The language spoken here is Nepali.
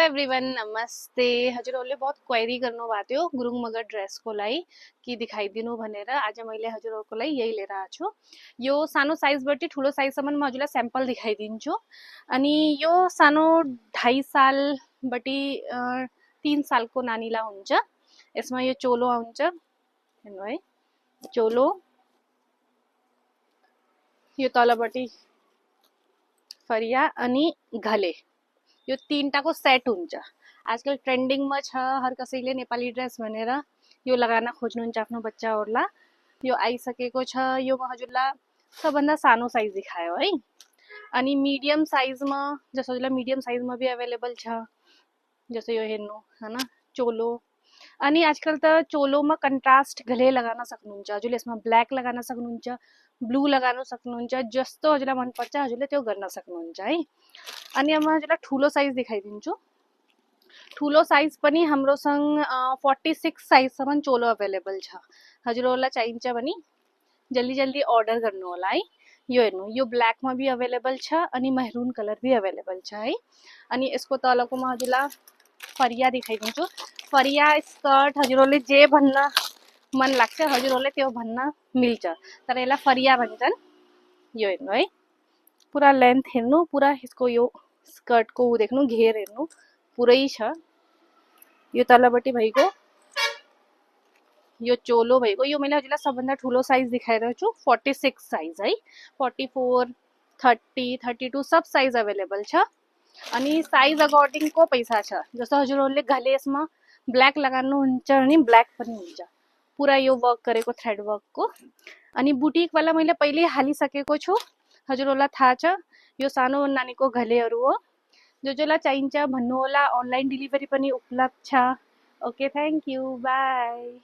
एवरीवन, नमस्ते। हजुरहरूले बहुत क्वेरी गर्नु भएको थियो गुरुङ मगर ड्रेसको लागि कि दिखाइदिनु भनेर आज मैले हजुरहरूको लागि यही लिएर आएको छु। यो सानो साइजबाट ठुलो साइजसम्म म हजुरलाई स्याम्पल दिखाइदिन्छु। अनि यो सानो 2.5 सालबाट 3 सालको नानीलाई हुन्छ। यसमा यो चोलो आउँछ, हेर्नु है, चोलो यो तलपट्टि फरिया अनि घले, यो तीनटाको सेट हुन्छ। आजकल ट्रेन्डिङमा छ, हर कसैले नेपाली ड्रेस भनेर यो लगाउन खोज्नुहुन्छ आफ्नो बच्चाहरूलाई। यो आइसकेको छ। यो म हजुरलाई सबभन्दा सानो साइज दिखायो है। अनि मिडियम साइजमा, जस्तो हजुरलाई मिडियम साइजमा भी अवेलेबल छ, जस्तो यो हेर्नु हैन, चोलो। अनि आजकल त चोलोमा कन्ट्रास्ट घले लगाउन सक्नुहुन्छ। हजुरले यसमा ब्ल्याक लगाउन सक्नुहुन्छ, ब्लू लगाउन सक्नुहुन्छ, जस्तो हजुरलाई मनपर्छ हजुरले त्यो गर्न सक्नुहुन्छ है। अनि अब म हजुरलाई ठुलो साइज दिखाइदिन्छु। ठुलो साइज पनि हाम्रोसँग 46 साइजसम्म चोलो अवेलेबल छ। हजुरहरूलाई चाहिन्छ भने जल्दी जल्दी अर्डर गर्नु होला है। यो हेर्नु, यो ब्ल्याकमा भी अवेलेबल छ अनि मेहरून कलर भी अवेलेबल छ है। अनि यसको तलको म हजुरलाई फरिया दिखाइदिन्छु। फरिया स्कर्ट हजुरहरूले जे भन्न मन लाग्छ हजुरहरूले त्यो भन्न मिल्छ, तर यसलाई फरिया भन्छन्। यो हेर्नु है, पुरा लेन्थ हेर्नु, पुरा यसको यो स्कर्टको देख्नु, घेर हेर्नु, पुरै छ। यो तलपट्टि भएको यो चोलो भएको, यो मैले हजुरलाई सबभन्दा ठुलो साइज दिखाइरहेको छु, 46 साइज है। 44, 30, 32 सब साइज अवेलेबल छ। अनि साइज अकर्डिङको पैसा छ। जस्तो हजुरहरूले घले यसमा ब्ल्याक लगाउनुहुन्छ भने ब्ल्याक पनि हुन्छ, पुरा यो वर्क गरेको थ्रेड वर्कको। अनि बुटिकवाला मैले पहिल्यै हालिसकेको छु, हजुरहरूलाई थाहा छ। यो सानो नानीको घलेहरू हो। जसलाई चाहिन्छ भन्नुहोला, अनलाइन डेलिभरी पनि उपलब्ध छ। Okay, thank you, by.